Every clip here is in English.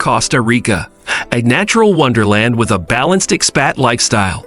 Costa Rica, a natural wonderland with a balanced expat lifestyle.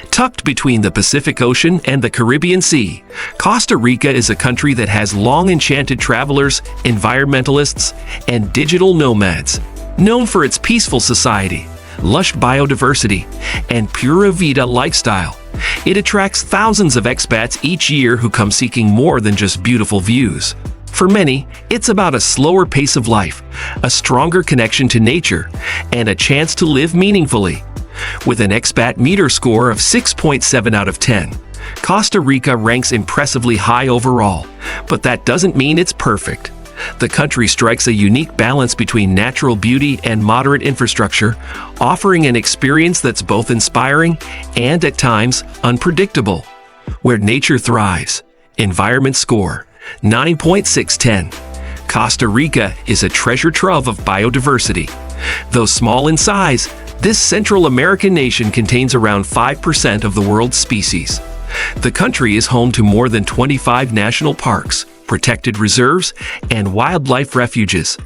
Tucked between the Pacific Ocean and the Caribbean Sea, Costa Rica is a country that has long enchanted travelers, environmentalists, and digital nomads. Known for its peaceful society, lush biodiversity, and pura vida lifestyle, it attracts thousands of expats each year who come seeking more than just beautiful views. For many, it's about a slower pace of life, a stronger connection to nature, and a chance to live meaningfully. With an expat meter score of 6.7 out of 10, Costa Rica ranks impressively high overall, but that doesn't mean it's perfect. The country strikes a unique balance between natural beauty and moderate infrastructure, offering an experience that's both inspiring and, at times, unpredictable. Where nature thrives, environment score 9.610. Costa Rica is a treasure trove of biodiversity. Though small in size, this Central American nation contains around 5% of the world's species. The country is home to more than 25 national parks, protected reserves, and wildlife refuges.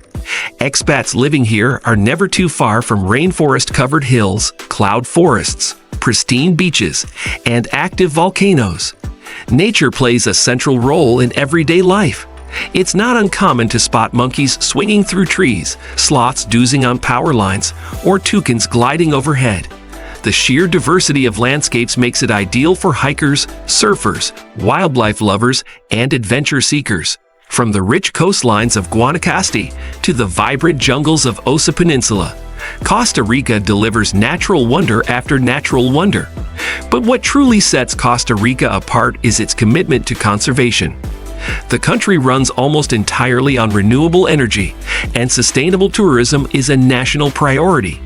Expats living here are never too far from rainforest-covered hills, cloud forests, pristine beaches, and active volcanoes. Nature plays a central role in everyday life. It's not uncommon to spot monkeys swinging through trees, sloths doozing on power lines, or toucans gliding overhead. The sheer diversity of landscapes makes it ideal for hikers, surfers, wildlife lovers, and adventure seekers. From the rich coastlines of Guanacaste to the vibrant jungles of Osa Peninsula, Costa Rica delivers natural wonder after natural wonder. But what truly sets Costa Rica apart is its commitment to conservation. The country runs almost entirely on renewable energy, and sustainable tourism is a national priority.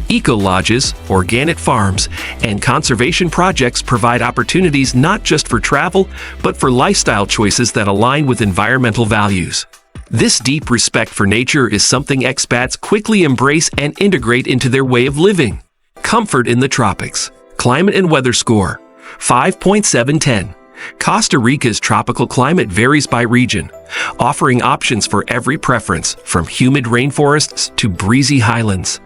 Eco-lodges, organic farms, and conservation projects provide opportunities not just for travel, but for lifestyle choices that align with environmental values. This deep respect for nature is something expats quickly embrace and integrate into their way of living. Comfort in the tropics. Climate and weather score 5.710. Costa Rica's tropical climate varies by region, offering options for every preference, from humid rainforests to breezy highlands.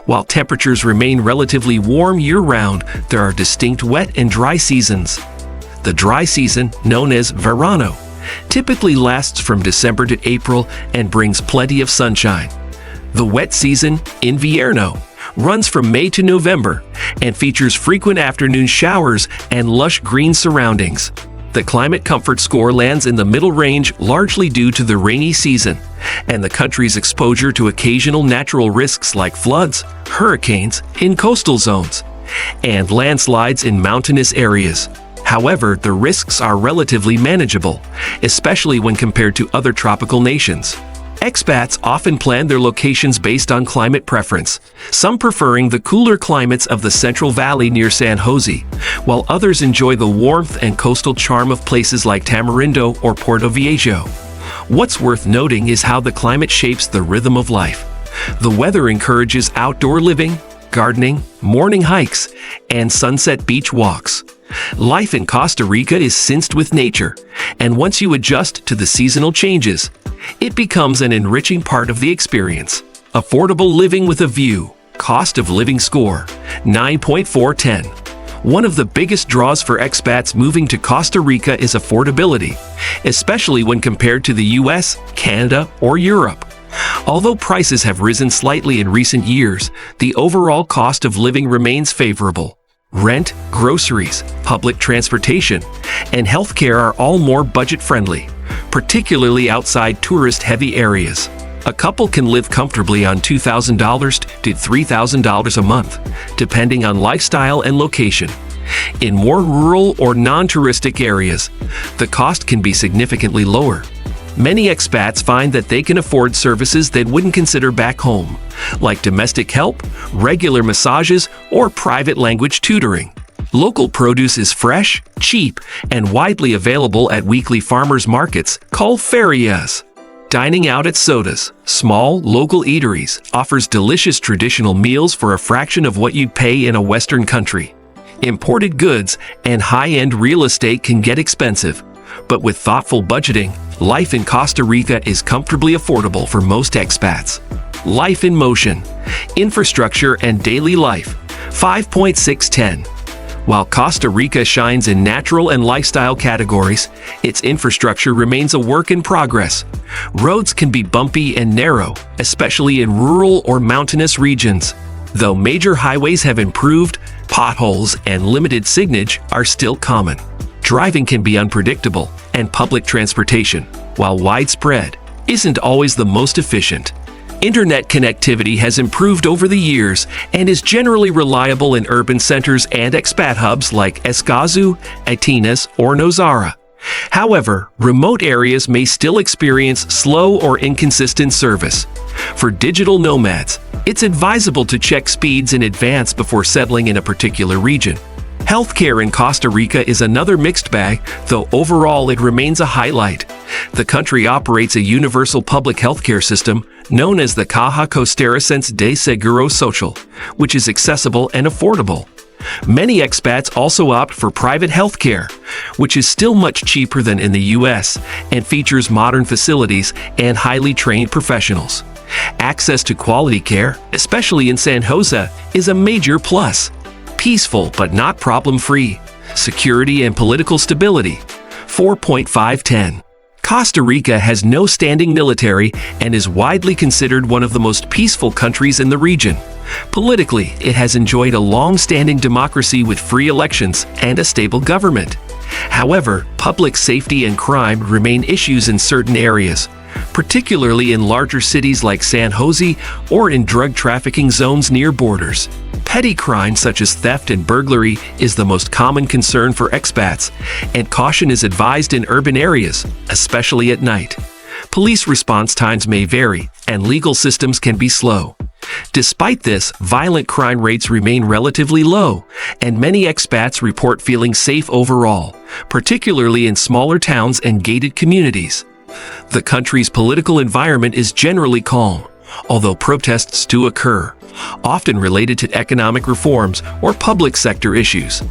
While temperatures remain relatively warm year-round, there are distinct wet and dry seasons. The dry season, known as verano, typically lasts from December to April and brings plenty of sunshine. The wet season, invierno, runs from May to November and features frequent afternoon showers and lush green surroundings. The climate comfort score lands in the middle range, largely due to the rainy season and the country's exposure to occasional natural risks like floods, hurricanes in coastal zones, and landslides in mountainous areas. However, the risks are relatively manageable, especially when compared to other tropical nations. Expats often plan their locations based on climate preference, some preferring the cooler climates of the Central Valley near San Jose, while others enjoy the warmth and coastal charm of places like Tamarindo or Puerto Viejo. What's worth noting is how the climate shapes the rhythm of life. The weather encourages outdoor living, gardening, morning hikes, and sunset beach walks. Life in Costa Rica is synced with nature, and once you adjust to the seasonal changes, it becomes an enriching part of the experience. Affordable living with a view. Cost of living score 9.410. One of the biggest draws for expats moving to Costa Rica is affordability, especially when compared to the US, Canada, or Europe. Although prices have risen slightly in recent years, the overall cost of living remains favorable. Rent, groceries, public transportation, and healthcare are all more budget-friendly, particularly outside tourist-heavy areas. A couple can live comfortably on $2,000 to $3,000 a month, depending on lifestyle and location. In more rural or non-touristic areas, the cost can be significantly lower. Many expats find that they can afford services they wouldn't consider back home, like domestic help, regular massages, or private language tutoring. Local produce is fresh, cheap, and widely available at weekly farmers markets called ferias. Dining out at Sodas, small, local eateries, offers delicious traditional meals for a fraction of what you'd pay in a Western country. Imported goods and high-end real estate can get expensive, but with thoughtful budgeting, life in Costa Rica is comfortably affordable for most expats. Life in motion, infrastructure and daily life, 5.610. While Costa Rica shines in natural and lifestyle categories, its infrastructure remains a work in progress. Roads can be bumpy and narrow, especially in rural or mountainous regions. Though major highways have improved, potholes and limited signage are still common. Driving can be unpredictable, and public transportation, while widespread, isn't always the most efficient. Internet connectivity has improved over the years and is generally reliable in urban centers and expat hubs like Escazú, Atenas, or Nosara. However, remote areas may still experience slow or inconsistent service. For digital nomads, it's advisable to check speeds in advance before settling in a particular region. Healthcare in Costa Rica is another mixed bag, though overall it remains a highlight. The country operates a universal public healthcare system known as the Caja Costarricense de Seguro Social, which is accessible and affordable. Many expats also opt for private healthcare, which is still much cheaper than in the U.S. and features modern facilities and highly trained professionals. Access to quality care, especially in San Jose, is a major plus. Peaceful but not problem-free. Security and political stability, 4.510. Costa Rica has no standing military and is widely considered one of the most peaceful countries in the region. Politically, it has enjoyed a long-standing democracy with free elections and a stable government. However, public safety and crime remain issues in certain areas, particularly in larger cities like San Jose or in drug trafficking zones near borders. Petty crime such as theft and burglary is the most common concern for expats, and caution is advised in urban areas, especially at night. Police response times may vary, and legal systems can be slow. Despite this, violent crime rates remain relatively low, and many expats report feeling safe overall, particularly in smaller towns and gated communities. The country's political environment is generally calm, although protests do occur, often related to economic reforms or public sector issues.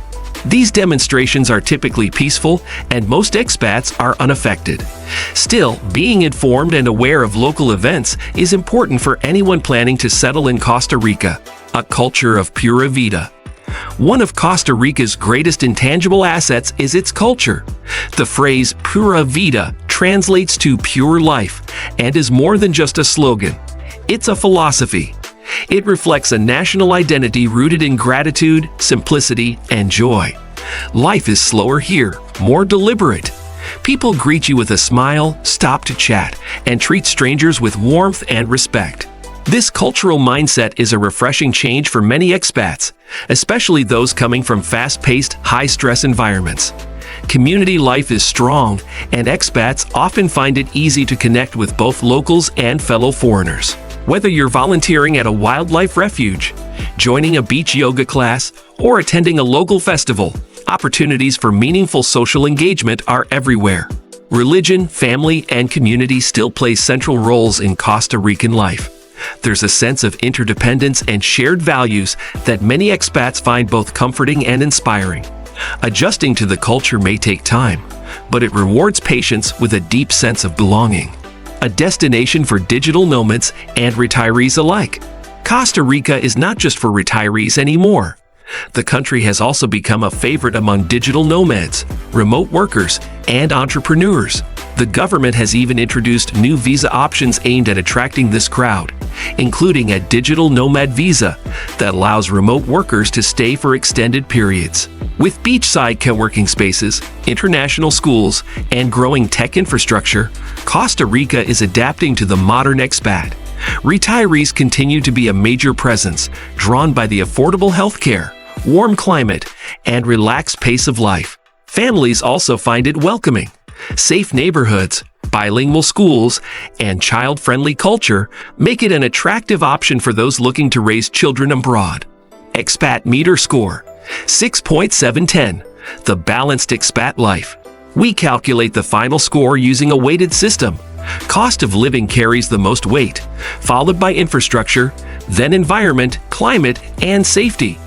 These demonstrations are typically peaceful, and most expats are unaffected. Still, being informed and aware of local events is important for anyone planning to settle in Costa Rica, a culture of pura vida. One of Costa Rica's greatest intangible assets is its culture. The phrase pura vida translates to pure life and is more than just a slogan. It's a philosophy. It reflects a national identity rooted in gratitude, simplicity, and joy. Life is slower here, more deliberate. People greet you with a smile, stop to chat, and treat strangers with warmth and respect. This cultural mindset is a refreshing change for many expats, especially those coming from fast-paced, high-stress environments. Community life is strong, and expats often find it easy to connect with both locals and fellow foreigners. Whether you're volunteering at a wildlife refuge, joining a beach yoga class, or attending a local festival, opportunities for meaningful social engagement are everywhere. Religion, family, and community still play central roles in Costa Rican life. There's a sense of interdependence and shared values that many expats find both comforting and inspiring. Adjusting to the culture may take time, but it rewards patience with a deep sense of belonging. A destination for digital nomads and retirees alike. Costa Rica is not just for retirees anymore. The country has also become a favorite among digital nomads, remote workers, and entrepreneurs. The government has even introduced new visa options aimed at attracting this crowd, including a digital nomad visa that allows remote workers to stay for extended periods. With beachside co-working spaces, international schools, and growing tech infrastructure, Costa Rica is adapting to the modern expat. Retirees continue to be a major presence, drawn by the affordable healthcare, warm climate, and relaxed pace of life. Families also find it welcoming. Safe neighborhoods, bilingual schools, and child-friendly culture make it an attractive option for those looking to raise children abroad. Expat Meter Score, 6.710, the balanced expat life. We calculate the final score using a weighted system. Cost of living carries the most weight, followed by infrastructure, then environment, climate, and safety.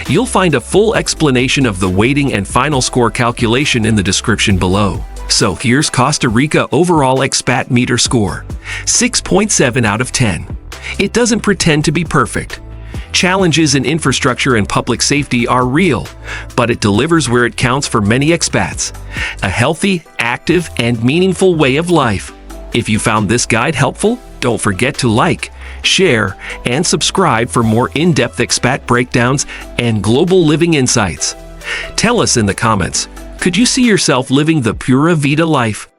You'll find a full explanation of the weighting and final score calculation in the description below. So here's Costa Rica overall expat meter score, 6.7 out of 10. It doesn't pretend to be perfect. Challenges in infrastructure and public safety are real, but it delivers where it counts for many expats. A healthy, active, and meaningful way of life. If you found this guide helpful, don't forget to like, share, and subscribe for more in-depth expat breakdowns and global living insights. Tell us in the comments, could you see yourself living the Pura Vida life?